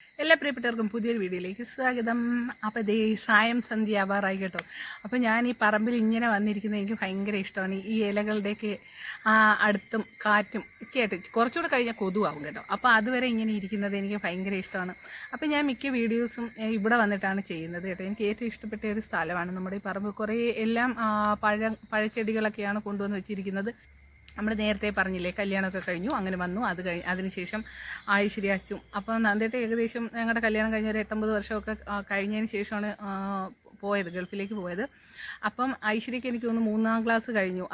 എല്ലാ പ്രിയപ്പെട്ടവർക്കും പുതിയൊരു വീഡിയോയിലേക്ക് സ്വാഗതം. അപ്പോൾ ദേ സായം സന്ധ്യ ആവാറായി കേട്ടോ. അപ്പോൾ ഞാൻ ഈ പറമ്പിൽ ഇങ്ങനെ വന്നിരിക്കുന്നത് എനിക്ക് ഭയങ്കര ഇഷ്ടമാണ്. ഈ ഇലകളുടെയൊക്കെ അടുത്തും കാറ്റും ഒക്കെ ആയിട്ട് കുറച്ചുകൂടെ കഴിഞ്ഞാൽ കൊതുവാകും കേട്ടോ. അപ്പോൾ അതുവരെ ഇങ്ങനെ ഇരിക്കുന്നത് എനിക്ക് ഭയങ്കര ഇഷ്ടമാണ്. അപ്പോൾ ഞാൻ മിക്ക വീഡിയോസും ഇവിടെ വന്നിട്ടാണ് ചെയ്യുന്നത് കേട്ടോ. എനിക്ക് ഏറ്റവും ഇഷ്ടപ്പെട്ട ഒരു സ്ഥലമാണ് നമ്മുടെ ഈ പറമ്പ്. കുറേ എല്ലാം പഴച്ചെടികളൊക്കെയാണ് കൊണ്ടുവന്ന് വെച്ചിരിക്കുന്നത്. നമ്മൾ നേരത്തെ പറഞ്ഞില്ലേ, കല്യാണമൊക്കെ കഴിഞ്ഞു, അങ്ങനെ വന്നു. അതിനുശേഷം ആയിശ്വര്യ അച്ചും അപ്പം നന്ദേട്ട ഏകദേശം ഞങ്ങളുടെ കല്യാണം കഴിഞ്ഞ ഒരു 8-9 വർഷമൊക്കെ കഴിഞ്ഞതിന് ശേഷമാണ് പോയത്, ഗൾഫിലേക്ക് പോയത്. അപ്പം ഐശ്വര്യക്ക് എനിക്ക് തോന്നുന്നു 3ാം ക്ലാസ് കഴിഞ്ഞു.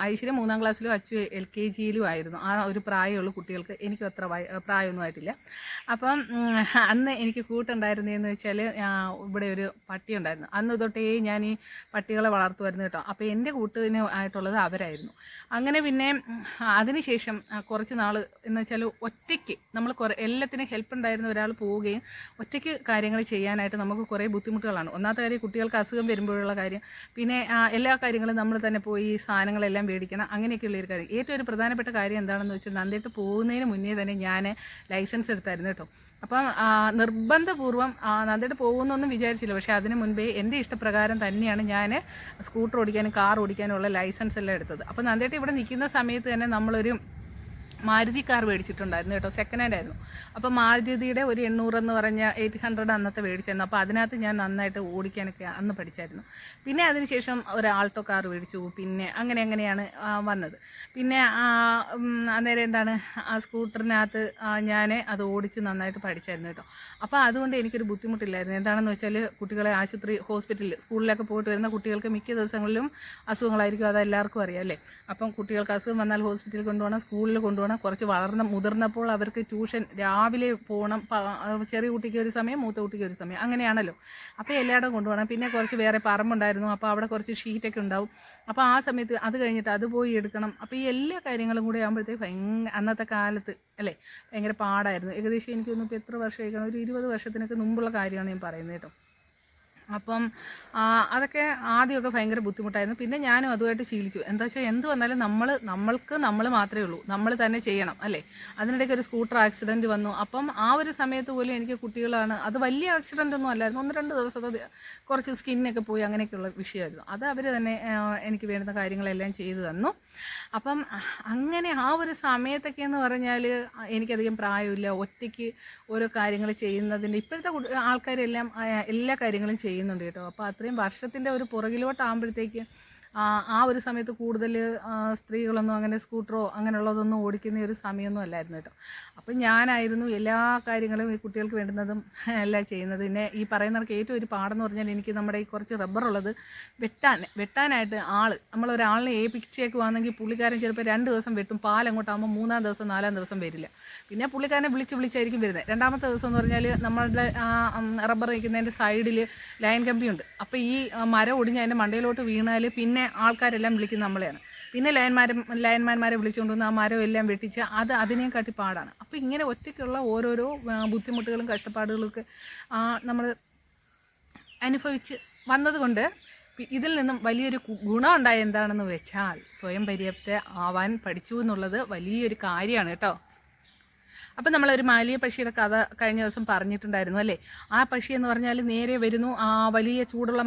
ഐശ്വര്യ 3ാം ക്ലാസ്സിലും അച്ചു LKGയിലും ആയിരുന്നു. ആ ഒരു പ്രായമുള്ള കുട്ടികൾക്ക്. എനിക്കും അത്ര പ്രായമൊന്നും ആയിട്ടില്ല. അപ്പം അന്ന് എനിക്ക് കൂട്ടുണ്ടായിരുന്നതെന്ന് വെച്ചാൽ ഇവിടെ ഒരു പട്ടി ഉണ്ടായിരുന്നു. അന്ന് തൊട്ടേ ഞാൻ ഈ പട്ടികളെ വളർത്തുമായിരുന്നു കേട്ടോ. അപ്പോൾ എൻ്റെ കൂട്ടിന് ആയിട്ടുള്ളത് അവരായിരുന്നു. അങ്ങനെ പിന്നെ അതിനുശേഷം കുറച്ച് നാൾ എന്ന് വെച്ചാൽ ഒറ്റയ്ക്ക് നമ്മൾ എല്ലാത്തിനും ഹെൽപ്പ് ഉണ്ടായിരുന്ന ഒരാൾ പോവുകയും ഒറ്റയ്ക്ക് കാര്യങ്ങൾ ചെയ്യാനായിട്ട് നമുക്ക് കുറേ ബുദ്ധിമുട്ടുകളാണ്. ഒന്നാമത്തെ കാര്യം, കുട്ടികൾക്ക് അസുഖം വരുമ്പോഴുള്ള കാര്യം. പിന്നെ എല്ലാ കാര്യങ്ങളും നമ്മൾ തന്നെ പോയി സാധനങ്ങളെല്ലാം മേടിക്കണം, അങ്ങനെയൊക്കെയുള്ളൊരു കാര്യം. ഏറ്റവും ഒരു പ്രധാനപ്പെട്ട കാര്യം എന്താണെന്ന് വെച്ചാൽ, നന്ദിട്ട് പോകുന്നതിന് മുന്നേ തന്നെ ഞാൻ ലൈസൻസ് എടുത്തായിരുന്നു കേട്ടോ. അപ്പം നിർബന്ധപൂർവ്വം നന്ദിട്ട് പോകുന്നൊന്നും വിചാരിച്ചില്ല. പക്ഷേ അതിന് മുൻപേ എൻ്റെ ഇഷ്ടപ്രകാരം തന്നെയാണ് ഞാൻ സ്കൂട്ടർ ഓടിക്കാനും കാർ ഓടിക്കാനും ഉള്ള ലൈസൻസ് എല്ലാം എടുത്തത്. അപ്പോൾ നന്ദിട്ട് ഇവിടെ നിൽക്കുന്ന സമയത്ത് തന്നെ നമ്മളൊരു മാരുതി കാർ മേടിച്ചിട്ടുണ്ടായിരുന്നു കേട്ടോ. സെക്കൻഡ് ഹാൻഡ് ആയിരുന്നു. അപ്പോൾ മാരുതിയുടെ ഒരു 800 എന്ന് പറഞ്ഞ 800 അന്നത്തെ മേടിച്ചായിരുന്നു. അപ്പോൾ അതിനകത്ത് ഞാൻ നന്നായിട്ട് ഓടിക്കാനൊക്കെ അന്ന് പഠിച്ചായിരുന്നു. പിന്നെ അതിനുശേഷം ഒരു ആൾട്ടോ കാർ മേടിച്ചു. പിന്നെ അങ്ങനെയാണ് വന്നത്. പിന്നെ അന്നേരം എന്താണ്, ആ സ്കൂട്ടറിനകത്ത് ഞാൻ അത് ഓടിച്ച് നന്നായിട്ട് പഠിച്ചായിരുന്നു കേട്ടോ. അപ്പോൾ അതുകൊണ്ട് എനിക്കൊരു ബുദ്ധിമുട്ടില്ലായിരുന്നു. എന്താണെന്ന് വെച്ചാൽ, കുട്ടികളെ ഹോസ്പിറ്റലിൽ സ്കൂളിലൊക്കെ പോയിട്ട് വരുന്ന കുട്ടികൾക്ക് മിക്ക ദിവസങ്ങളിലും അസുഖങ്ങളായിരിക്കും. അതെല്ലാവർക്കും അറിയാം അല്ലേ. അപ്പം കുട്ടികൾക്ക് അസുഖം വന്നാൽ ഹോസ്പിറ്റലിൽ കൊണ്ടുപോകണം, സ്കൂളിൽ കൊണ്ടുപോകണം. കുറച്ച് മുതിർന്നപ്പോൾ അവർക്ക് ട്യൂഷൻ രാവിലെ പോകണം. ചെറിയ കുട്ടിക്ക് ഒരു സമയം, മൂത്ത കുട്ടിക്ക് ഒരു സമയം, അങ്ങനെയാണല്ലോ. അപ്പോൾ എല്ലായിടവും കൊണ്ടുപോകണം. പിന്നെ കുറച്ച് വേറെ പറമ്പുണ്ടായിരുന്നു. അപ്പോൾ അവിടെ കുറച്ച് ഷീറ്റൊക്കെ ഉണ്ടാവും. അപ്പോൾ ആ സമയത്ത് അത് കഴിഞ്ഞിട്ട് അത് പോയി എടുക്കണം. അപ്പോൾ ഈ എല്ലാ കാര്യങ്ങളും കൂടി ആകുമ്പോഴത്തേക്ക് അന്നത്തെ കാലത്ത് അല്ലേ ഭയങ്കര പാടായിരുന്നു. ഏകദേശം എനിക്കൊന്നും ഇപ്പോൾ എത്ര വർഷമായിരിക്കണം, ഒരു 20 വർഷത്തിനൊക്കെ മുമ്പുള്ള കാര്യമാണ് ഞാൻ പറയുന്നത് കേട്ടോ. അപ്പം അതൊക്കെ ആദ്യമൊക്കെ ഭയങ്കര ബുദ്ധിമുട്ടായിരുന്നു. പിന്നെ ഞാനും അതുമായിട്ട് ശീലിച്ചു. എന്താ വെച്ചാൽ, എന്ത് വന്നാലും നമ്മൾ മാത്രമേ ഉള്ളൂ, നമ്മൾ തന്നെ ചെയ്യണം അല്ലേ. അതിനിടയ്ക്ക് ഒരു സ്കൂട്ടർ ആക്സിഡൻറ്റ് വന്നു. അപ്പം ആ ഒരു സമയത്ത് പോലും എനിക്ക് കുട്ടികളാണ്, അത് വലിയ ആക്സിഡൻ്റ് ഒന്നും അല്ലായിരുന്നു, 1-2 ദിവസത്തെ കുറച്ച് സ്കിന്നൊക്കെ പോയി, അങ്ങനെയൊക്കെയുള്ള വിഷയമായിരുന്നു. അത് അവർ തന്നെ എനിക്ക് വേണ്ടുന്ന കാര്യങ്ങളെല്ലാം ചെയ്തു തന്നു. അപ്പം അങ്ങനെ ആ ഒരു സമയത്തൊക്കെ എന്ന് പറഞ്ഞാൽ എനിക്കധികം പ്രായമില്ല, ഒറ്റയ്ക്ക് ഓരോ കാര്യങ്ങൾ ചെയ്യുന്നതിൻ്റെ ഇപ്പോഴത്തെ ആൾക്കാരെല്ലാം എല്ലാ കാര്യങ്ങളും ചെയ്യുന്നുണ്ട് കേട്ടോ. അപ്പോൾ അത്രയും വർഷത്തിൻ്റെ ഒരു പുറകിലോട്ടാകുമ്പോഴത്തേക്ക് ആ ഒരു സമയത്ത് കൂടുതൽ സ്ത്രീകളൊന്നും അങ്ങനെ സ്കൂട്ടറോ അങ്ങനെയുള്ളതൊന്നും ഓടിക്കുന്ന ഒരു സമയമൊന്നും അല്ലായിരുന്നു കേട്ടോ. അപ്പം ഞാനായിരുന്നു എല്ലാ കാര്യങ്ങളും ഈ കുട്ടികൾക്ക് വേണ്ടുന്നതും എല്ലാം ചെയ്യുന്നത്. പിന്നെ ഈ പറയുന്നവർക്ക് ഏറ്റവും ഒരു പാടെന്ന് പറഞ്ഞാൽ, എനിക്ക് നമ്മുടെ ഈ കുറച്ച് റബ്ബറുള്ളത് വെട്ടാനായിട്ട് നമ്മളൊരാളിനെ ഏൽപ്പിച്ചേക്കുവാണെങ്കിൽ പുള്ളിക്കാരൻ ചിലപ്പോൾ 2 ദിവസം വെട്ടും. പാലങ്ങോട്ടാകുമ്പോൾ 3-ാം ദിവസം 4-ാം ദിവസം വരില്ല. പിന്നെ പുള്ളിക്കാരനെ വിളിച്ചായിരിക്കും വരുന്നത്. 2-ാമത്തെ ദിവസം എന്ന് പറഞ്ഞാൽ നമ്മളുടെ റബ്ബർ വയ്ക്കുന്നതിൻ്റെ സൈഡിൽ ലൈൻ കമ്പിയുണ്ട്. അപ്പോൾ ഈ മരം ഒടിഞ്ഞ് അതിൻ്റെ മണ്ടയിലോട്ട് വീണാൽ പിന്നെ ആൾക്കാരെല്ലാം വിളിക്കുന്നത് നമ്മളെയാണ്. പിന്നെ ലൈൻമാന്മാരെ വിളിച്ചുകൊണ്ടുവന്ന് ആ മരം എല്ലാം വെട്ടിച്ച് അതിനെയും കാട്ടി പാടാണ്. അപ്പോൾ ഇങ്ങനെ ഒറ്റയ്ക്കുള്ള ഓരോരോ ബുദ്ധിമുട്ടുകളും കഷ്ടപ്പാടുകളൊക്കെ നമ്മൾ അനുഭവിച്ച് വന്നതുകൊണ്ട് ഇതിൽ നിന്നും വലിയൊരു ഗുണം ഉണ്ടായ എന്താണെന്ന് വെച്ചാൽ, സ്വയം പര്യാപ്ത ആവാൻ പഠിച്ചു എന്നുള്ളത് വലിയൊരു കാര്യമാണ് കേട്ടോ. അപ്പം നമ്മളൊരു മാലിയ പക്ഷിയുടെ കഥ കഴിഞ്ഞ ദിവസം പറഞ്ഞിട്ടുണ്ടായിരുന്നു അല്ലേ. ആ പക്ഷി എന്ന് പറഞ്ഞാൽ നേരെ വരുന്നു, വലിയ ചൂടുള്ള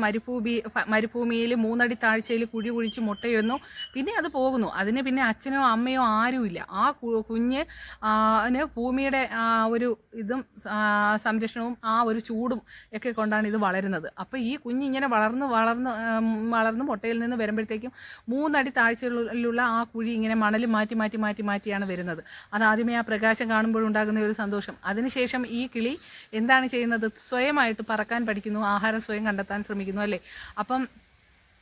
മരുഭൂമിയിൽ 3 അടി താഴ്ചയിൽ കുഴി കുഴിച്ച് മുട്ടയിടുന്നു. പിന്നെ അത് പോകുന്നു. അതിന് പിന്നെ അച്ഛനോ അമ്മയോ ആരുമില്ല. ആ കുഞ്ഞ് ഭൂമിയുടെ ഒരു ഇതും സംരക്ഷണവും ആ ഒരു ചൂടും ഒക്കെ കൊണ്ടാണ് ഇത് വളരുന്നത്. അപ്പോൾ ഈ കുഞ്ഞിങ്ങനെ വളർന്ന് മുട്ടയിൽ നിന്ന് വരുമ്പോഴത്തേക്കും 3 അടി താഴ്ചയിലുള്ള ആ കുഴി ഇങ്ങനെ മണൽ മാറ്റിയാണ് വരുന്നത്. അതാദ്യമേ ആ പ്രകാശം കാണുമ്പോൾ ഉണ്ടാകുന്ന ഒരു സന്തോഷം. അതിനുശേഷം ഈ കിളി എന്താണ് ചെയ്യുന്നത്, സ്വയമായിട്ട് പറക്കാൻ പഠിക്കുന്നു, ആഹാരം സ്വയം കണ്ടെത്താൻ ശ്രമിക്കുന്നു അല്ലേ. അപ്പം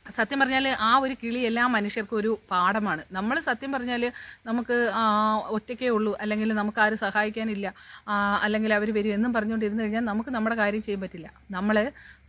സത്യം പറഞ്ഞാൽ ആ ഒരു കിളി എല്ലാ മനുഷ്യർക്കും ഒരു പാഠമാണ്. നമ്മൾ സത്യം പറഞ്ഞാൽ നമുക്ക് ഒറ്റയ്ക്കേ ഉള്ളൂ, അല്ലെങ്കിൽ നമുക്ക് ആരും സഹായിക്കാനില്ല, അല്ലെങ്കിൽ അവർ വരും എന്നും പറഞ്ഞുകൊണ്ടിരുന്നു കഴിഞ്ഞാൽ നമുക്ക് നമ്മുടെ കാര്യം ചെയ്യാൻ പറ്റില്ല. നമ്മൾ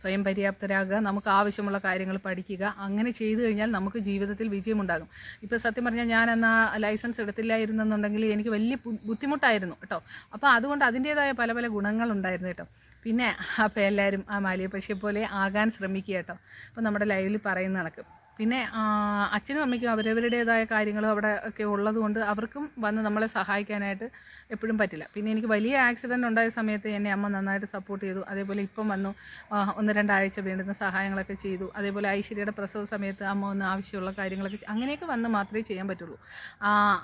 സ്വയം പര്യാപ്തരാകുക, നമുക്ക് ആവശ്യമുള്ള കാര്യങ്ങൾ പഠിക്കുക. അങ്ങനെ ചെയ്തു കഴിഞ്ഞാൽ നമുക്ക് ജീവിതത്തിൽ വിജയമുണ്ടാകും. ഇപ്പോൾ സത്യം പറഞ്ഞാൽ ഞാൻ എന്നാൽ ലൈസൻസ് എടുത്തില്ലായിരുന്നെന്നുണ്ടെങ്കിൽ എനിക്ക് വലിയ ബുദ്ധിമുട്ടായിരുന്നു കേട്ടോ. അപ്പോൾ അതുകൊണ്ട് അതിൻ്റേതായ പല ഗുണങ്ങളുണ്ടായിരുന്നു കേട്ടോ. പിന്നെ അപ്പോൾ എല്ലാവരും ആ മാലിയ പക്ഷിയെ പോലെ ആകാൻ ശ്രമിക്കുക കേട്ടോ. അപ്പോൾ നമ്മുടെ ലൈവിൽ പറയുന്ന കണക്ക് പിന്നെ അച്ഛനും അമ്മയ്ക്കും അവരവരുടേതായ കാര്യങ്ങളും അവിടെ ഒക്കെ ഉള്ളതുകൊണ്ട് അവർക്കും വന്ന് നമ്മളെ സഹായിക്കാനായിട്ട് എപ്പോഴും പറ്റില്ല. പിന്നെ എനിക്ക് വലിയ ആക്സിഡൻറ്റ് ഉണ്ടായ സമയത്ത് എന്നെ അമ്മ നന്നായിട്ട് സപ്പോർട്ട് ചെയ്തു. അതേപോലെ ഇപ്പം വന്നു 1-2 ആഴ്ച വേണ്ടുന്ന സഹായങ്ങളൊക്കെ ചെയ്തു. അതേപോലെ ഐശ്വര്യയുടെ പ്രസവ സമയത്ത് അമ്മ ഒന്ന് ആവശ്യമുള്ള കാര്യങ്ങളൊക്കെ അങ്ങനെയൊക്കെ വന്ന് മാത്രമേ ചെയ്യാൻ പറ്റുള്ളൂ.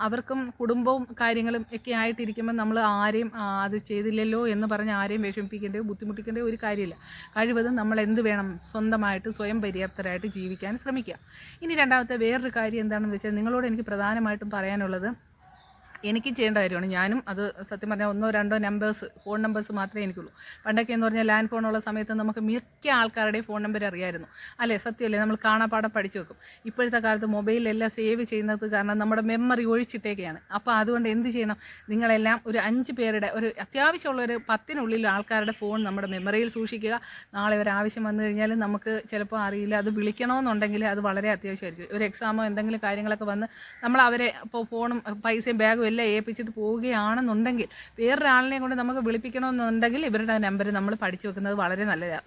അവർക്കും കുടുംബവും കാര്യങ്ങളും ഒക്കെ ആയിട്ടിരിക്കുമ്പോൾ നമ്മൾ ആരെയും അത് ചെയ്തില്ലല്ലോ എന്ന് പറഞ്ഞ് ആരെയും വിഷമിപ്പിക്കേണ്ടയോ ബുദ്ധിമുട്ടിക്കേണ്ടയോ ഒരു കാര്യമില്ല. കഴിവതും നമ്മൾ എന്ത് വേണം, സ്വന്തമായിട്ട് സ്വയം പര്യാപ്തരായിട്ട് ജീവിക്കാൻ ശ്രമിക്കുക. ഇനി രണ്ടാമത്തെ വേറൊരു കാര്യം എന്താണെന്ന് വെച്ചാൽ, നിങ്ങളോട് എനിക്ക് പ്രധാനമായിട്ടും പറയാനുള്ളത്, എനിക്ക് ചെയ്യേണ്ട കാര്യമാണ്. ഞാനും അത് സത്യം പറഞ്ഞാൽ 1-2 ഫോൺ നമ്പേഴ്സ് മാത്രമേ എനിക്കുള്ളൂ. പണ്ടൊക്കെ എന്ന് പറഞ്ഞാൽ ലാൻഡ് ഫോണുള്ള സമയത്ത് നമുക്ക് മിക്ക ആൾക്കാരുടെയും ഫോൺ നമ്പർ അറിയായിരുന്നു, അല്ലേ? സത്യമല്ലേ? നമ്മൾ കാണാപ്പാടം പഠിച്ചു വെക്കും. ഇപ്പോഴത്തെ കാലത്ത് മൊബൈലിലെല്ലാം സേവ് ചെയ്യുന്നത് കാരണം നമ്മുടെ മെമ്മറി ഒഴിച്ചിട്ടേക്കെയാണ്. അപ്പോൾ അതുകൊണ്ട് എന്ത് ചെയ്യണം, നിങ്ങളെല്ലാം ഒരു 5 പേരുടെ ഒരു അത്യാവശ്യമുള്ള ഒരു 10-നുള്ളിൽ ആൾക്കാരുടെ ഫോൺ നമ്മുടെ മെമ്മറിയിൽ സൂക്ഷിക്കുക. നാളെ ഒരു ആവശ്യം വന്നു കഴിഞ്ഞാൽ നമുക്ക് ചിലപ്പോൾ അറിയില്ല, അത് വിളിക്കണമെന്നുണ്ടെങ്കിൽ അത് വളരെ അത്യാവശ്യമായിരിക്കും. ഒരു എക്സാമോ എന്തെങ്കിലും കാര്യങ്ങളൊക്കെ വന്ന് നമ്മൾ അവരെ ഇപ്പോൾ ഫോണും പൈസയും ബാഗും എല്ലാം ഏൽപ്പിച്ചിട്ട് പോവുകയാണെന്നുണ്ടെങ്കിൽ, വേറൊരാളിനെ കൊണ്ട് നമുക്ക് വിളിപ്പിക്കണമെന്നുണ്ടെങ്കിൽ ഇവരുടെ നമ്പർ നമ്മൾ പഠിച്ചു വെക്കുന്നത് വളരെ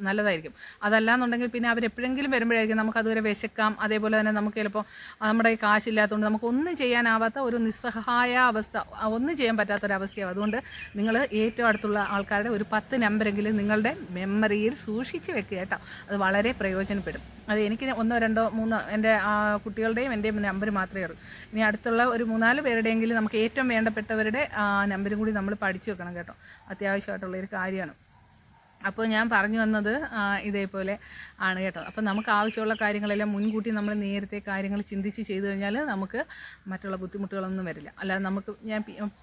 നല്ലതായിരിക്കും. അതല്ലാന്നുണ്ടെങ്കിൽ പിന്നെ അവരെപ്പോഴെങ്കിലും വരുമ്പോഴായിരിക്കും നമുക്ക് അതുവരെ വിശക്കാം. അതേപോലെ തന്നെ നമുക്ക് ചിലപ്പോൾ നമ്മുടെ കാശില്ലാത്തതുകൊണ്ട് നമുക്ക് ഒന്നും ചെയ്യാനാവാത്ത ഒരു നിസ്സഹായ അവസ്ഥ, ഒന്നും ചെയ്യാൻ പറ്റാത്തൊരവസ്ഥയാവും. അതുകൊണ്ട് നിങ്ങൾ ഏറ്റവും അടുത്തുള്ള ആൾക്കാരുടെ ഒരു 10 നമ്പരെങ്കിലും നിങ്ങളുടെ മെമ്മറിയിൽ സൂക്ഷിച്ച് വെക്കുക കേട്ടോ. അത് വളരെ പ്രയോജനപ്പെടും. അത് എനിക്ക് 1-2-3 എൻ്റെ കുട്ടികളുടെയും എൻ്റെയും നമ്പർ മാത്രമേ അറിയൂ. ഇനി അടുത്തുള്ള ഒരു 3-4 പേരുടെയെങ്കിലും നമുക്ക് ഏറ്റവും വേണ്ടപ്പെട്ടവരുടെ നമ്പരും കൂടി നമ്മൾ പഠിച്ചു വെക്കണം കേട്ടോ. അത്യാവശ്യമായിട്ടുള്ളൊരു കാര്യമാണ്. അപ്പോൾ ഞാൻ പറഞ്ഞു വന്നത് ഇതേപോലെ ആണ് കേട്ടോ. അപ്പോൾ നമുക്ക് ആവശ്യമുള്ള കാര്യങ്ങളെല്ലാം മുൻകൂട്ടി നമ്മൾ നേരത്തെ കാര്യങ്ങൾ ചിന്തിച്ച് ചെയ്തു കഴിഞ്ഞാൽ നമുക്ക് മറ്റുള്ള ബുദ്ധിമുട്ടുകളൊന്നും വരില്ല. അല്ലാതെ നമുക്ക് ഞാൻ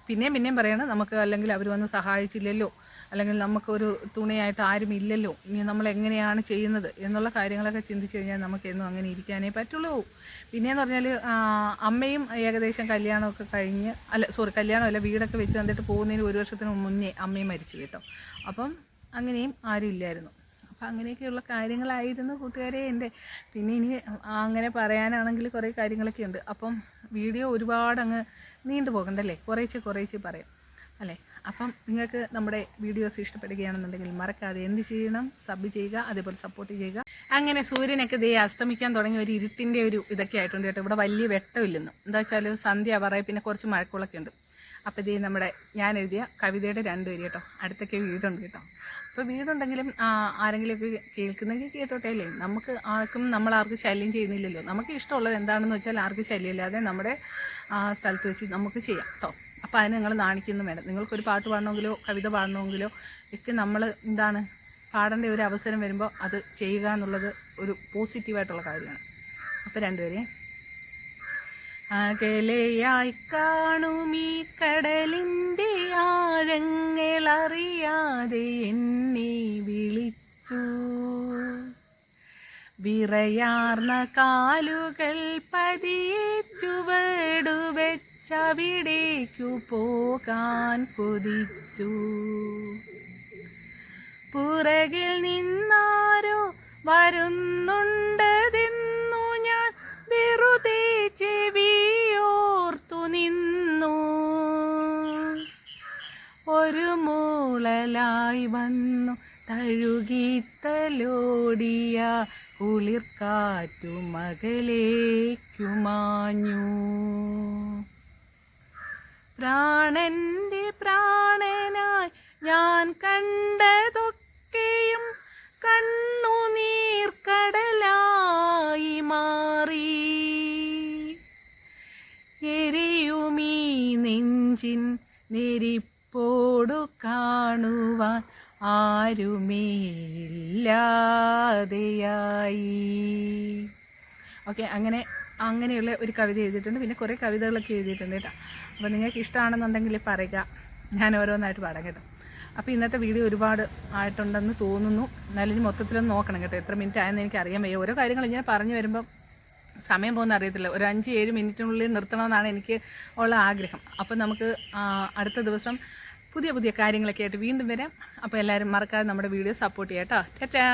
പിന്നെയും പറയണം, നമുക്ക് അല്ലെങ്കിൽ അവർ വന്ന് സഹായിച്ചില്ലല്ലോ, അല്ലെങ്കിൽ നമുക്കൊരു തുണയായിട്ട് ആരും ഇല്ലല്ലോ, ഇനി നമ്മൾ എങ്ങനെയാണ് ചെയ്യുന്നത് എന്നുള്ള കാര്യങ്ങളൊക്കെ ചിന്തിച്ച് കഴിഞ്ഞാൽ നമുക്കെന്നും അങ്ങനെ ഇരിക്കാനേ പറ്റുള്ളൂ. പിന്നെയെന്ന് പറഞ്ഞാൽ അമ്മയും ഏകദേശം കല്യാണമൊക്കെ കഴിഞ്ഞ് കല്യാണമല്ല വീടൊക്കെ വെച്ച് തന്നിട്ട് പോകുന്നതിന് 1 വർഷത്തിന് മുന്നേ അമ്മയും മരിച്ചു കേട്ടോ. അപ്പം അങ്ങനെയും ആരും ഇല്ലായിരുന്നു. അപ്പം അങ്ങനെയൊക്കെയുള്ള കാര്യങ്ങളായിരുന്നു കൂട്ടുകാരെ എൻ്റെ. പിന്നെ ഇനി അങ്ങനെ പറയാനാണെങ്കിൽ കുറേ കാര്യങ്ങളൊക്കെ ഉണ്ട്. അപ്പം വീഡിയോ ഒരുപാട് അങ്ങ് നീണ്ടു പോകണ്ടല്ലേ, കുറേശ്ശെ പറയാം അല്ലേ. അപ്പം നിങ്ങൾക്ക് നമ്മുടെ വീഡിയോസ് ഇഷ്ടപ്പെടുകയാണെന്നുണ്ടെങ്കിൽ മറക്കാതെ എന്ത് ചെയ്യണം, സബ് ചെയ്യുക, അതേപോലെ സപ്പോർട്ട് ചെയ്യുക. അങ്ങനെ സൂര്യനൊക്കെ ദേ അസ്തമിക്കാൻ തുടങ്ങി ഒരു ഇരുട്ടിൻ്റെ ഒരു ഇതൊക്കെ ആയിട്ടുണ്ട് കേട്ടോ. ഇവിടെ വലിയ വെട്ടമില്ലെന്ന്, എന്താ വെച്ചാൽ സന്ധ്യ പറയും, പിന്നെ കുറച്ച് മഴക്കുളൊക്കെ ഉണ്ട്. അപ്പോൾ ഇതേ നമ്മുടെ ഞാൻ എഴുതിയ കവിതയുടെ 2 വരി കേട്ടോ. അടുത്തൊക്കെ വീടുണ്ട് കേട്ടോ. അപ്പോൾ വീടുണ്ടെങ്കിലും ആരെങ്കിലുമൊക്കെ കേൾക്കുന്നെങ്കിൽ കേട്ടോട്ടെ അല്ലേ. നമുക്ക് നമ്മളാർക്കും ശല്യം ചെയ്യുന്നില്ലല്ലോ. നമുക്ക് ഇഷ്ടമുള്ളത് എന്താണെന്ന് വെച്ചാൽ ആർക്കും ശല്യമില്ലാതെ നമ്മുടെ സ്ഥലത്ത് വെച്ച് നമുക്ക് ചെയ്യാം കേട്ടോ. അപ്പോൾ അതിന് നിങ്ങൾ നാണിക്കൊന്നും വേണം. നിങ്ങൾക്കൊരു പാട്ട് പാടണമെങ്കിലോ കവിത പാടണമെങ്കിലോ ഒക്കെ നമ്മൾ പാടേണ്ട ഒരു അവസരം വരുമ്പോൾ അത് ചെയ്യുക എന്നുള്ളത് ഒരു പോസിറ്റീവായിട്ടുള്ള കാര്യമാണ്. അപ്പോൾ 2 വരെ. അകലെയായി കാണുമീ കടലിൻ്റെ ആഴങ്ങളറിയാതെ എന്നെ വിളിച്ചു, വിറയാർന്ന കാലുകൾ പതിയെ ചുവടുവെച്ചവിടേക്കു പോകാൻ കൊതിച്ചു. പുറകിൽ നിന്നാരോ വരുന്നുണ്ടതെന്നു ഞാൻ വെറുതെ ചെവിയോർത്തു നിന്നു. ഒരു മൂളലായി വന്നു തഴുകിത്തലോടിയ കുളിർക്കാറ്റു മകലേക്കു മാഞ്ഞു. പ്രാണന്റെ പ്രാണനായി ഞാൻ കണ്ടതൊക്കെയും കണ്ണുനീർക്കടലായി മാറി. എരിയുമീ നെഞ്ചിൻ നെരിപ്പോടു കാണുവാൻ ആരുമേയില്ലാതെയായി. ഓക്കെ, അങ്ങനെയുള്ള ഒരു കവിത എഴുതിയിട്ടുണ്ട്. പിന്നെ കുറേ കവിതകളൊക്കെ എഴുതിയിട്ടുണ്ട് കേട്ടോ. അപ്പോൾ നിങ്ങൾക്ക് ഇഷ്ടമാണെന്നുണ്ടെങ്കിൽ പറയുക, ഞാൻ ഓരോന്നായിട്ട് പാടാം കേട്ടോ. അപ്പോൾ ഇന്നത്തെ വീഡിയോ ഒരുപാട് ആയിട്ടുണ്ടെന്ന് തോന്നുന്നു. എന്നാലും മൊത്തത്തിലൊന്ന് നോക്കണം കേട്ടോ, എത്ര മിനിറ്റ് ആയെന്ന് എനിക്ക് അറിയാൻ വയ്യ. ഓരോ കാര്യങ്ങൾ ഇങ്ങനെ പറഞ്ഞു വരുമ്പം സമയം പോകുന്ന അറിയത്തില്ല. ഒരു 5-7 മിനിറ്റിനുള്ളിൽ നിർത്തണമെന്നാണ് എനിക്ക് ഉള്ള ആഗ്രഹം. അപ്പോൾ നമുക്ക് അടുത്ത ദിവസം പുതിയ കാര്യങ്ങളൊക്കെ ആയിട്ട് വീണ്ടും വരാം. അപ്പോൾ എല്ലാവരും മറക്കാതെ നമ്മുടെ വീഡിയോ സപ്പോർട്ട് ചെയ്യാം കേട്ടോ. ടാറ്റാ.